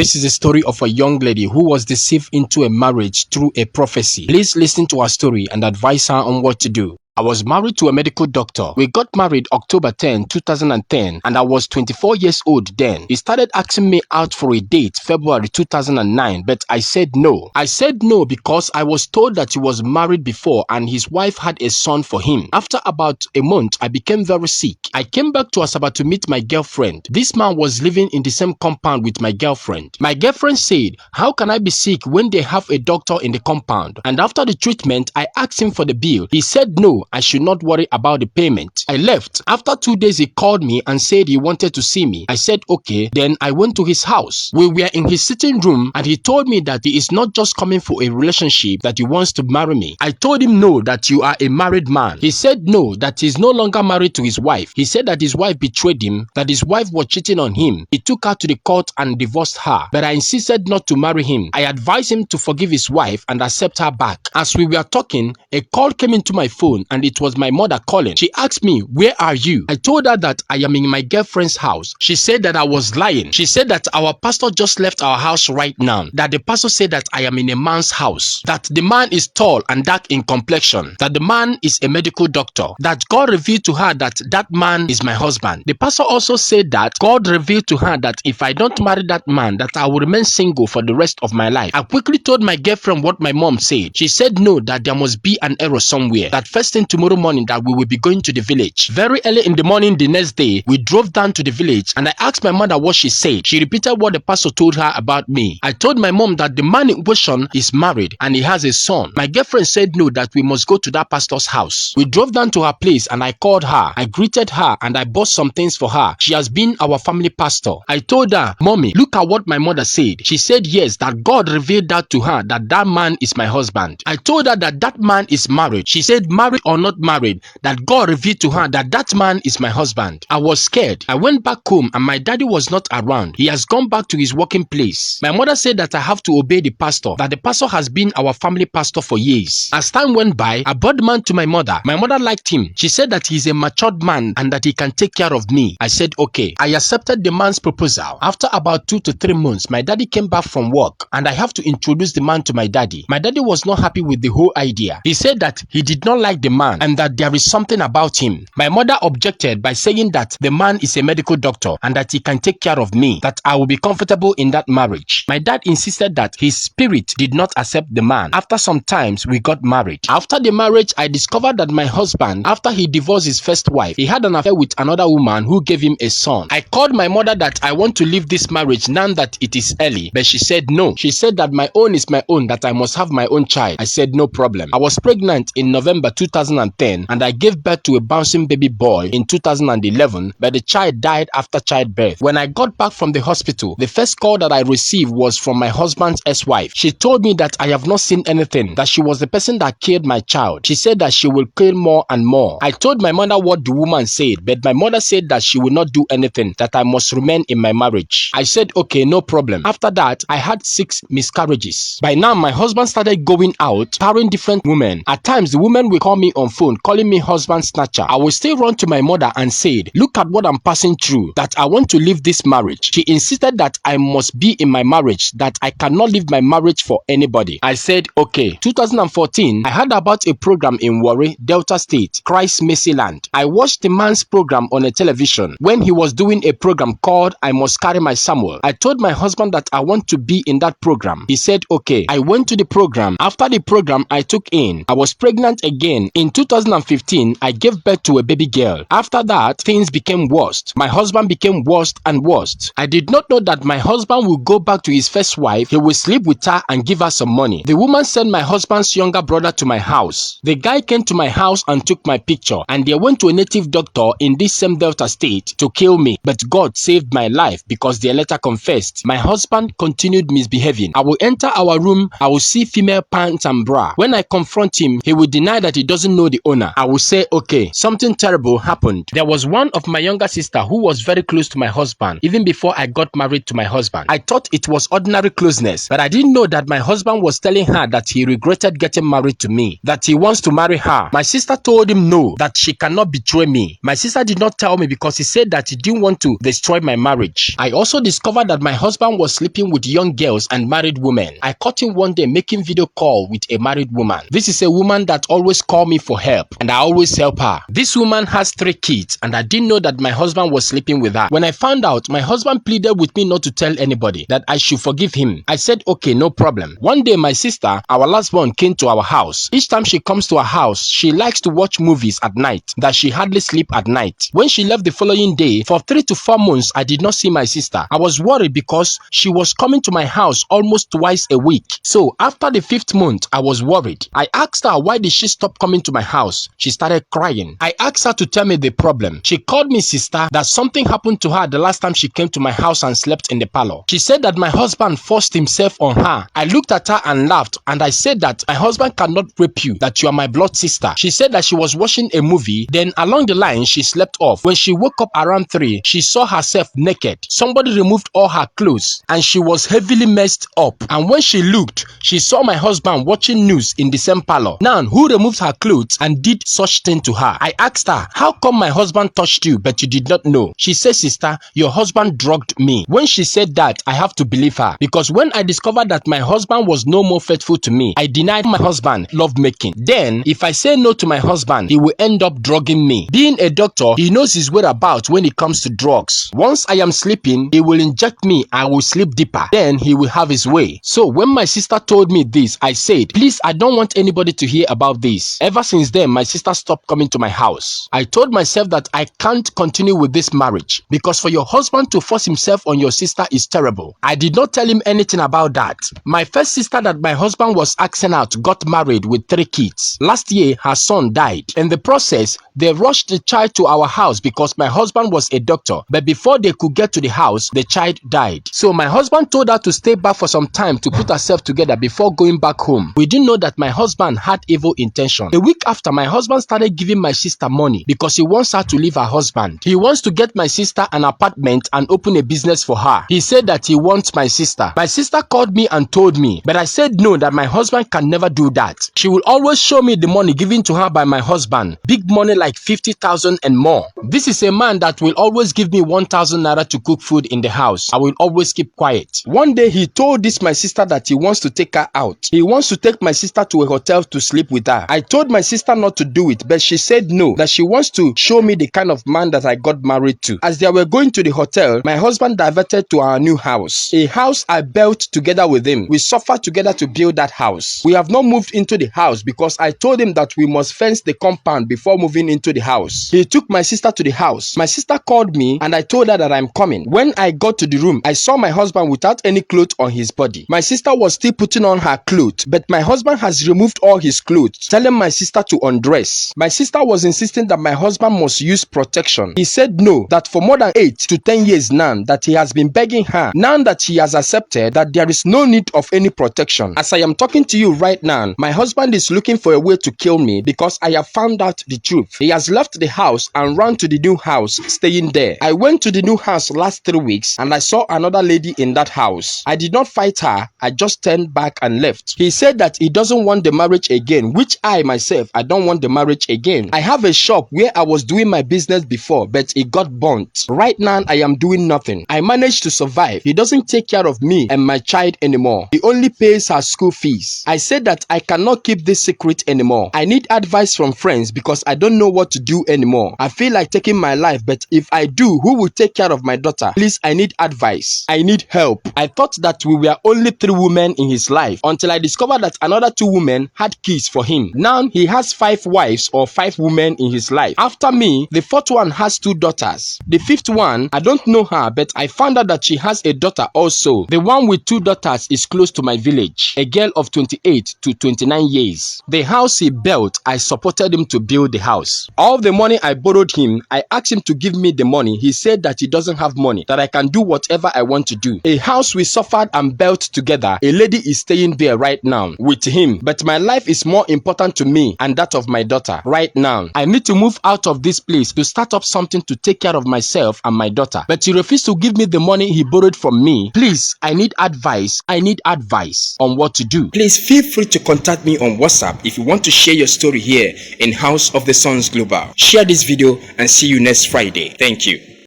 This is a story of a young lady who was deceived into a marriage through a prophecy. Please listen to her story and advise her on what to do. I was married to a medical doctor. We got married October 10, 2010, and I was 24 years old then. He started asking me out for a date February 2009, but I said no. I said no because I was told that he was married before and his wife had a son for him. After about a month, I became very sick. I came back to Asaba to meet my girlfriend. This man was living in the same compound with my girlfriend. My girlfriend said, "How can I be sick when they have a doctor in the compound?" And after the treatment, I asked him for the bill. He said no, I should not worry about the payment. I left. After 2 days, he called me and said he wanted to see me. I said okay. Then I went to his house. We were in his sitting room and he told me that he is not just coming for a relationship, that he wants to marry me. I told him no, that you are a married man. He said no, that he is no longer married to his wife. He said that his wife betrayed him, that his wife was cheating on him. He took her to the court and divorced her, but I insisted not to marry him. I advised him to forgive his wife and accept her back. As we were talking, a call came into my phone and it was my mother calling. She asked me, "Where are you?" I told her that I am in my girlfriend's house. She said that I was lying. She said that our pastor just left our house right now, that the pastor said that I am in a man's house, that the man is tall and dark in complexion, that the man is a medical doctor, that God revealed to her that that man is my husband. The pastor also said that God revealed to her that if I don't marry that man, that I will remain single for the rest of my life. I quickly told my girlfriend what my mom said. She said no, that there must be an error somewhere, that first thing tomorrow morning that we will be going to the village. Very early in the morning the next day, we drove down to the village and I asked my mother what she said. She repeated what the pastor told her about me. I told my mom that the man in question is married and he has a son. My girlfriend said no, that we must go to that pastor's house. We drove down to her place and I called her. I greeted her and I bought some things for her. She has been our family pastor. I told her, "Mommy, look at what my mother said." She said yes, that God revealed that to her, that that man is my husband. I told her that that man is married. She said married or not married, that God revealed to her that that man is my husband. I was scared. I went back home and my daddy was not around. He has gone back to his working place. My mother said that I have to obey the pastor, that the pastor has been our family pastor for years. As time went by, I brought the man to my mother. My mother liked him. She said that he is a matured man and that he can take care of me. I said okay. I accepted the man's proposal. After about 2 to 3 months, my daddy came back from work and I have to introduce the man to my daddy. My daddy was not happy with the whole idea. He said that he did not like the man and that there is something about him. My mother objected by saying that the man is a medical doctor and that he can take care of me, that I will be comfortable in that marriage. My dad insisted that his spirit did not accept the man. After some times, we got married. After the marriage, I discovered that my husband, after he divorced his first wife, he had an affair with another woman who gave him a son. I called my mother that I want to leave this marriage now that it is early, but she said no. She said that my own is my own, that I must have my own child. I said no problem. I was pregnant in November 2010 and I gave birth to a bouncing baby boy in 2011, but the child died after childbirth. When I got back from the hospital, the first call that I received was from my husband's ex-wife. She told me that I have not seen anything, that she was the person that killed my child. She said that she will kill more and more. I told my mother what the woman said, but my mother said that she will not do anything, that I must remain in my marriage. I said okay, no problem. After that, I had 6 miscarriages. By now, my husband started going out, marrying different women. At times, the women will call me on phone, calling me husband snatcher. I will still run to my mother and said, "Look at what I'm passing through, that I want to leave this marriage." She insisted that I must be in my marriage, that I cannot leave my marriage for anybody. I said okay. 2014, I heard about a program in Warri, Delta State, Christ Mercy Land. I watched the man's program on a television when he was doing a program called I Must Carry My Samuel. I told my husband that I want to be in that program. He said okay. I went to the program. After the program, I took in. I was pregnant again. In 2015, I gave birth to a baby girl. After that, things became worse. My husband became worse and worse. I did not know that my husband will go back to his first wife. He will sleep with her and give her some money. The woman sent my husband's younger brother to my house. The guy came to my house and took my picture, and they went to a native doctor in this same Delta State to kill me. But God saved my life because they later confessed. My husband continued misbehaving. I will enter our room, I will see female pants and bra. When I confront him, he will deny that he doesn't know know the owner, I will say, okay, something terrible happened. There was one of my younger sister who was very close to my husband even before I got married to my husband. I thought it was ordinary closeness, but I didn't know that my husband was telling her that he regretted getting married to me, that he wants to marry her. My sister told him no, that she cannot betray me. My sister did not tell me because he said that he didn't want to destroy my marriage. I also discovered that my husband was sleeping with young girls and married women. I caught him one day making video call with a married woman. This is a woman that always call me for help, and I always help her. This woman has 3 kids, and I didn't know that my husband was sleeping with her. When I found out, my husband pleaded with me not to tell anybody, that I should forgive him. I said, okay, no problem. One day, my sister, our last born, came to our house. Each time she comes to our house, she likes to watch movies at night, that she hardly sleep at night. When she left the following day, for 3 to 4 months, I did not see my sister. I was worried because she was coming to my house almost twice a week. So after the 5th month, I was worried. I asked her why did she stop coming to my house. She started crying. I asked her to tell me the problem. She called me sister, that something happened to her the last time she came to my house and slept in the parlor. She said that my husband forced himself on her. I looked at her and laughed, and I said that my husband cannot rape you, that you are my blood sister. She said that she was watching a movie, then along the line she slept off. When she woke up around 3, she saw herself naked. Somebody removed all her clothes and she was heavily messed up. And when she looked, she saw my husband watching news in the same parlor. Now, who removed her clothes and did such thing to her? I asked her, how come my husband touched you but you did not know? She said, sister, your husband drugged me. When she said that, I have to believe her, because when I discovered that my husband was no more faithful to me, I denied my husband lovemaking. Then, if I say no to my husband, he will end up drugging me. Being a doctor, he knows his whereabouts when it comes to drugs. Once I am sleeping, he will inject me, I will sleep deeper. Then he will have his way. So when my sister told me this, I said, please, I don't want anybody to hear about this. Ever since then, my sister stopped coming to my house. I told myself that I can't continue with this marriage, because for your husband to force himself on your sister is terrible. I did not tell him anything about that. My first sister that my husband was asking out got married with 3 kids. Last year, her son died. In the process, they rushed the child to our house because my husband was a doctor. But before they could get to the house, the child died. So my husband told her to stay back for some time to put herself together before going back home. We didn't know that my husband had evil intention. A week after, my husband started giving my sister money because he wants her to leave her husband. He wants to get my sister an apartment and open a business for her. He said that he wants my sister. My sister called me and told me, but I said no, that my husband can never do that. She will always show me the money given to her by my husband. Big money like 50,000 and more. This is a man that will always give me 1,000 naira to cook food in the house. I will always keep quiet. One day he told this my sister that he wants to take her out. He wants to take my sister to a hotel to sleep with her. I told my sister not to do it, but she said no, that she wants to show me the kind of man that I got married to. As they were going to the hotel, my husband diverted to our new house. A house I built together with him. We suffered together to build that house. We have not moved into the house because I told him that we must fence the compound before moving into the house. He took my sister to the house. My sister called me and I told her that I'm coming. When I got to the room, I saw my husband without any clothes on his body. My sister was still putting on her clothes, but my husband has removed all his clothes, telling my sister to undress. My sister was insisting that my husband must use protection. He said no, that for more than 8 to 10 years now, that he has been begging her. Now that he has accepted that there is no need of any protection. As I am talking to you right now, my husband is looking for a way to kill me because I have found out the truth. He has left the house and run to the new house, staying there. I went to the new house last 3 weeks and I saw another lady in that house. I did not fight her, I just turned back and left. He said that he doesn't want the marriage again, which I myself, I don't want the marriage again. I have a shop where I was doing my business before, but it got burnt. Right now, I am doing nothing. I managed to survive. He doesn't take care of me and my child anymore. He only pays her school fees. I said that I cannot keep this secret anymore. I need advice from friends because I don't know what to do anymore. I feel like taking my life, but if I do, who will take care of my daughter? Please, I need advice. I need help. I thought that we were only 3 women in his life until I discovered that another 2 women had kids for him. Now he has 5 wives or 5 women in his life. After me, the 4th one has 2 daughters. The 5th one, I don't know her, but I found out that she has a daughter also. The one with 2 daughters is close to my village, a girl of 28 to 29 years. The house he built, I supported him to build the house. All the money I borrowed him, I asked him to give me the money. He said that he doesn't have money, that I can do whatever I want to do. A house we suffered and built together, a lady is staying there right now with him. But my life is more important to me and that of my daughter right now. I need to move out of this place to start up something to take care of myself and my daughter. But he refused to give me the money he borrowed from me. Please, I need advice. I need advice on what to do. Please feel free to contact me on WhatsApp if you want to share your story here in House of the Sons Global. Share this video and see you next Friday. Thank you.